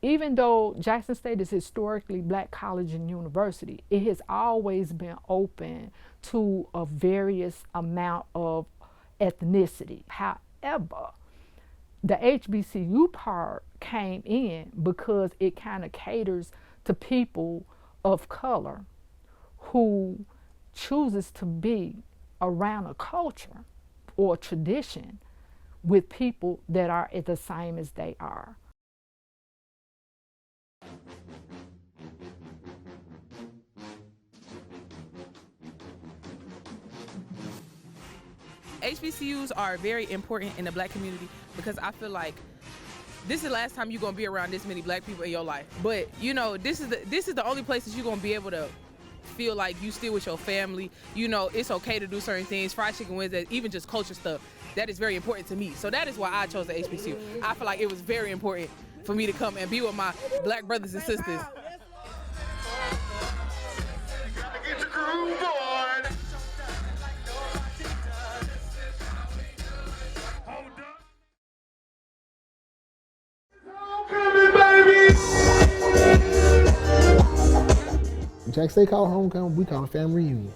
even though Jackson State is historically black college and university, it has always been open to a various amount of ethnicity. However, the HBCU part came in because it kind of caters to people of color who chooses to be around a culture or tradition with people that are the same as they are. HBCUs are very important in the black community because I feel like this is the last time you're gonna be around this many black people in your life. But you know, this is the only places you're gonna be able to feel like you still with your family. You know, it's okay to do certain things. Fried chicken Wednesday, even just culture stuff, that is very important to me. So that is why I chose the HBCU. I feel like it was very important for me to come and be with my black brothers and sisters. Jackson State call it homecoming, we call it family reunion.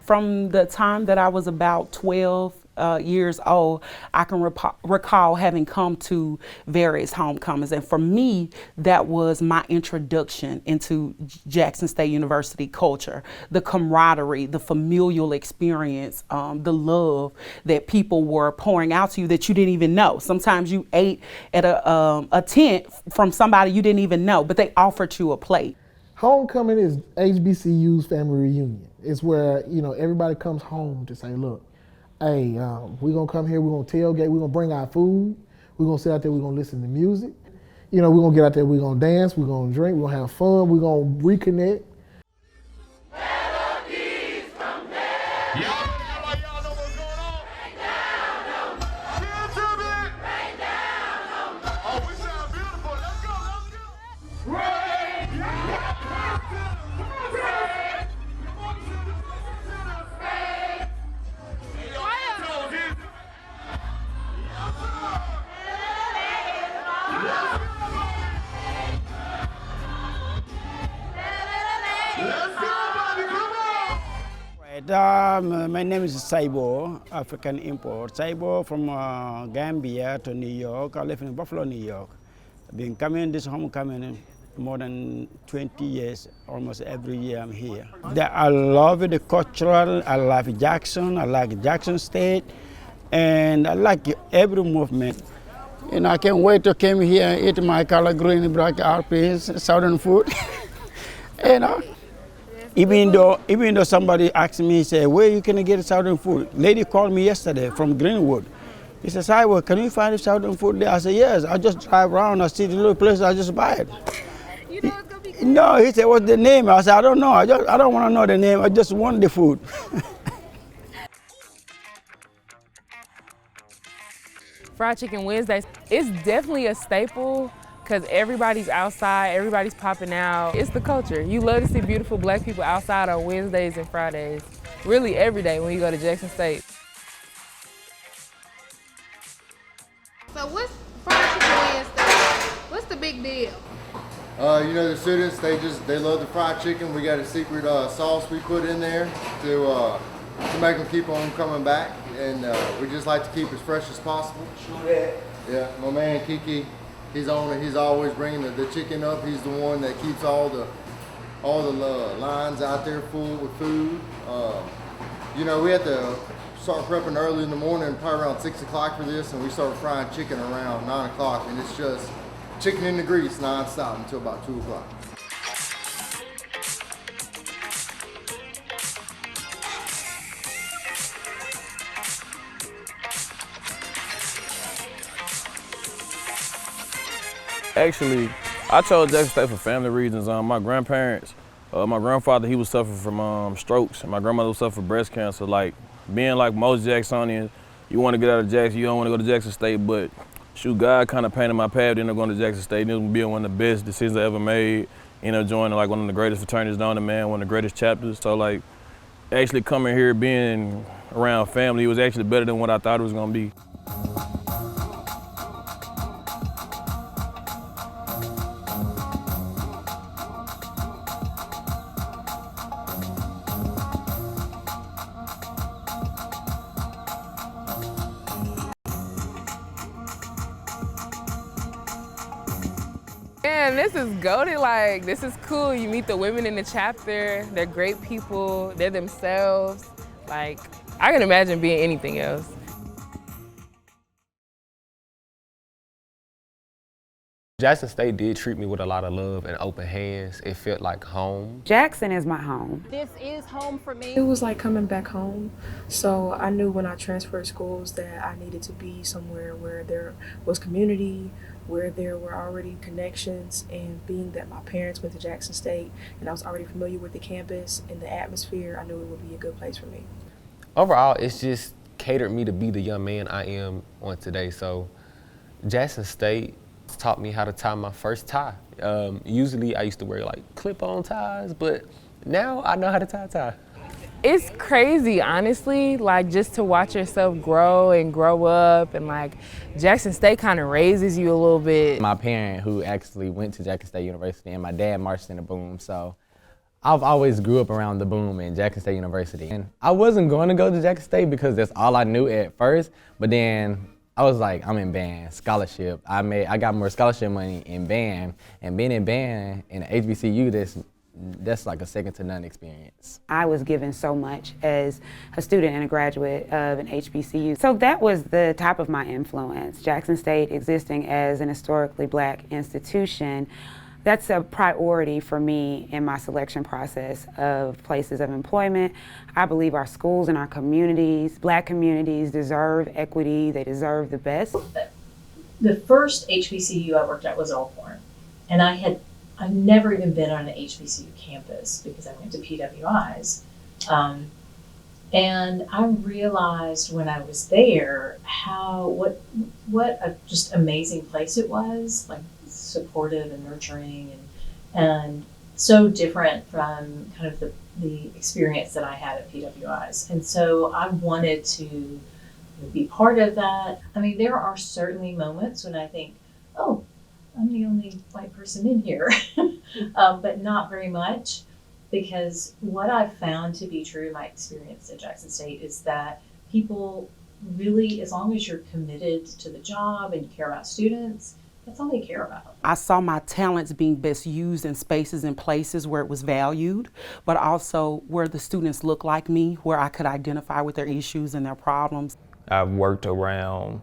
From the time that I was about 12 years old, I can recall having come to various homecomings. And for me, that was my introduction into Jackson State University culture, the camaraderie, the familial experience, the love that people were pouring out to you that you didn't even know. Sometimes you ate at a tent from somebody you didn't even know, but they offered you a plate. Homecoming is HBCU's family reunion. It's where, you know, everybody comes home to say, look, hey, we're gonna come here, we're gonna tailgate, we're gonna bring our food, we're gonna sit out there, we're gonna listen to music. You know, we're gonna get out there, we're gonna dance, we're gonna drink, we're gonna have fun, we're gonna reconnect. My name is Saibo, African import. Saibo from Gambia to New York. I live in Buffalo, New York. I've been coming this homecoming more than 20 years. Almost every year I'm here. I love the cultural. I love Jackson. I like Jackson State, and I like every movement. And I can't wait to come here and eat my collard green, black RPs, southern food. You know. Even though somebody asked me, say, where you can get southern food? Lady called me yesterday from Greenwood. He says, hi, well, can you find southern food there? I said, yes. I just drive around, I see the little place, I just buy it. You know it's gonna be good. No, he said, what's the name? I said, I don't know. I don't want to know the name. I just want the food. Fried chicken Wednesdays, it's definitely a staple because everybody's outside, everybody's popping out. It's the culture. You love to see beautiful black people outside on Wednesdays and Fridays. Really every day when you go to Jackson State. So what's Fried Chicken Wednesday? What's the big deal? You know, the students, they love the fried chicken. We got a secret sauce we put in there to make them keep on coming back. And we just like to keep it as fresh as possible. Yeah, my man Kiki, he's on it. He's always bringing the chicken up. He's the one that keeps all the lines out there full with food. You know, we have to start prepping early in the morning, probably around 6 o'clock for this, and we start frying chicken around 9 o'clock, and it's just chicken in the grease non-stop until about 2 o'clock. Actually, I chose Jackson State for family reasons. My grandparents, my grandfather, he was suffering from strokes, and my grandmother was suffering from breast cancer. Like, being like most Jacksonians, you want to get out of Jackson, you don't want to go to Jackson State, but shoot, God kind of painted my path to end up going to Jackson State. And it was being one of the best decisions I ever made. Ended up joining like one of the greatest fraternities known to man, one of the greatest chapters. So like, actually coming here, being around family, it was actually better than what I thought it was gonna be. Man, this is goated. Like, this is cool. You meet the women in the chapter. They're great people. They're themselves. Like, I can imagine being anything else. Jackson State did treat me with a lot of love and open hands. It felt like home. Jackson is my home. This is home for me. It was like coming back home. So I knew when I transferred schools that I needed to be somewhere where there was community, where there were already connections, and being that my parents went to Jackson State and I was already familiar with the campus and the atmosphere, I knew it would be a good place for me. Overall, it's just catered me to be the young man I am on today. So Jackson State taught me how to tie my first tie. Usually I used to wear like clip-on ties, but now I know how to tie a tie. It's crazy, honestly, like just to watch yourself grow and grow up, and like Jackson State kind of raises you a little bit. My parent who actually went to Jackson State University, and my dad marched in the boom, so I've always grew up around the boom in Jackson State University. And I wasn't going to go to Jackson State because that's all I knew at first, but then I was like, I'm in band, scholarship. I got more scholarship money in band, and being in band in an HBCU, that's like a second to none experience. I was given so much as a student and a graduate of an HBCU. So that was the top of my influence. Jackson State existing as an historically Black institution, that's a priority for me in my selection process of places of employment. I believe our schools and our communities, Black communities, deserve equity. They deserve the best. The first HBCU I worked at was Alcorn, and I've never even been on an HBCU campus because I went to PWIs. And I realized when I was there what a just amazing place it was, like supportive and nurturing and so different from kind of the experience that I had at PWIs. And so I wanted to be part of that. I mean, there are certainly moments when I think, oh, I'm the only white person in here, but not very much, because what I've found to be true in my experience at Jackson State is that people really, as long as you're committed to the job and you care about students, that's all they care about. I saw my talents being best used in spaces and places where it was valued, but also where the students looked like me, where I could identify with their issues and their problems. I've worked around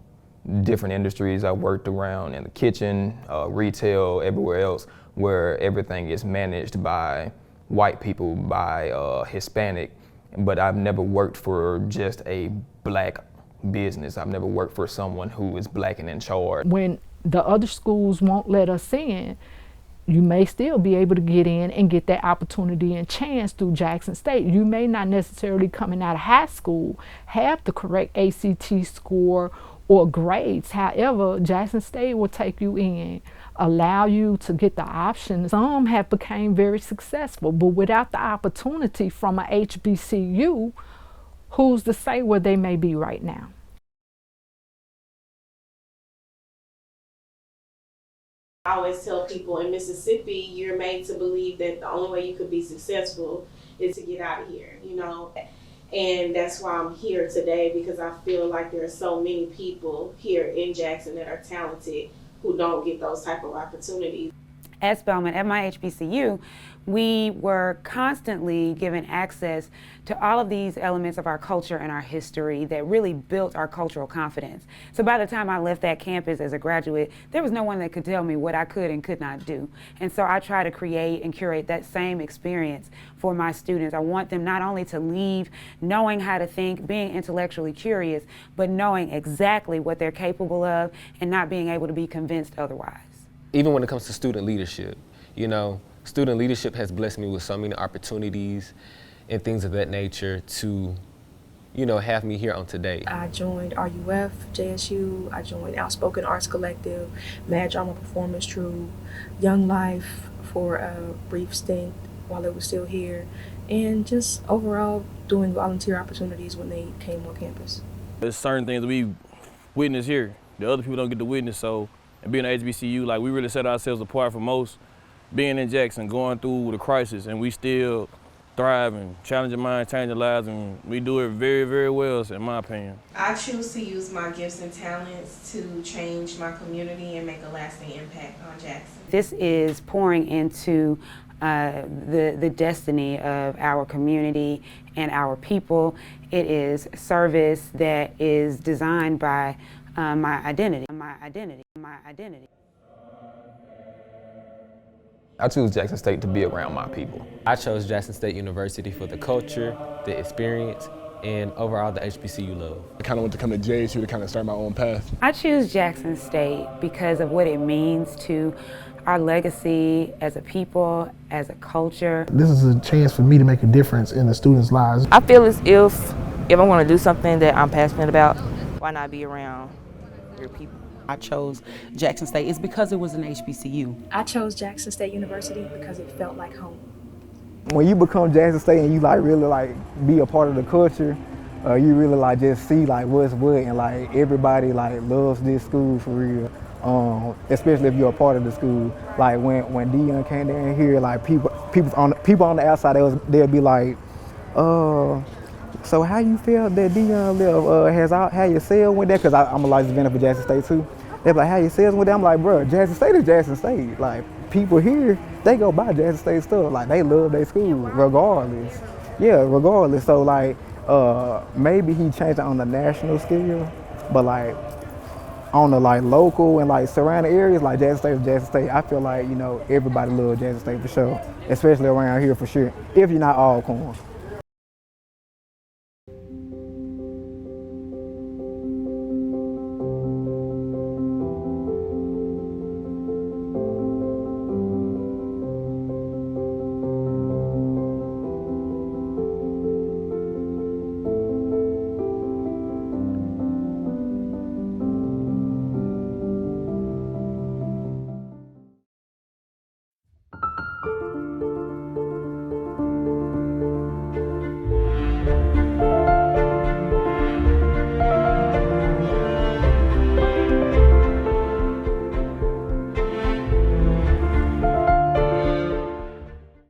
different industries. I worked around in the kitchen, retail, everywhere else, where everything is managed by white people, by Hispanic, but I've never worked for just a Black business. I've never worked for someone who is Black and in charge. When the other schools won't let us in, you may still be able to get in and get that opportunity and chance through Jackson State. You may not necessarily coming out of high school have the correct ACT score or grades. However, Jackson State will take you in, allow you to get the options. Some have become very successful, but without the opportunity from a HBCU, who's to say where they may be right now? I always tell people in Mississippi, you're made to believe that the only way you could be successful is to get out of here, you know? And that's why I'm here today, because I feel like there are so many people here in Jackson that are talented who don't get those type of opportunities. At Spelman, at my HBCU, we were constantly given access to all of these elements of our culture and our history that really built our cultural confidence. So by the time I left that campus as a graduate, there was no one that could tell me what I could and could not do. And so I try to create and curate that same experience for my students. I want them not only to leave knowing how to think, being intellectually curious, but knowing exactly what they're capable of and not being able to be convinced otherwise. Even when it comes to student leadership, you know, student leadership has blessed me with so many opportunities and things of that nature to, you know, have me here on today. I joined RUF, JSU, I joined Outspoken Arts Collective, Mad Drama Performance Troupe, Young Life for a brief stint, while it was still here, and just overall doing volunteer opportunities when they came on campus. There's certain things we witness here that other people don't get to witness, so and being an HBCU, like we really set ourselves apart from most, being in Jackson, going through the crisis, and we still thrive and challenging minds, changing lives, and we do it very, very well, in my opinion. I choose to use my gifts and talents to change my community and make a lasting impact on Jackson. This is pouring into the destiny of our community and our people. It is service that is designed by my identity. I choose Jackson State to be around my people. I chose Jackson State University for the culture, the experience, and overall the HBCU love. I kind of want to come to JSU to kind of start my own path. I choose Jackson State because of what it means to our legacy as a people, as a culture. This is a chance for me to make a difference in the students' lives. I feel as if I want to do something that I'm passionate about, why not be around your people? I chose Jackson State. It's because it was an HBCU. I chose Jackson State University because it felt like home. When you become Jackson State and you like really like be a part of the culture, you really like just see like what's what, and like everybody like loves this school for real. Especially if you're a part of the school. Like when Dion came down here, like people on the outside, they'll be like, so how you feel that Dion left? How your sales went there? Because I'm a licensed vendor for Jackson State too. They're like, how your sales went there? I'm like, bro, Jackson State is Jackson State. Like people here, they go buy Jackson State stuff. Like they love their school regardless. Yeah, regardless. So like maybe he changed it on the national scale, but like on the like local and like surrounding areas, like Jackson State is Jackson State. I feel like, you know, everybody loves Jackson State for sure, especially around here for sure. If you're not Alcorn.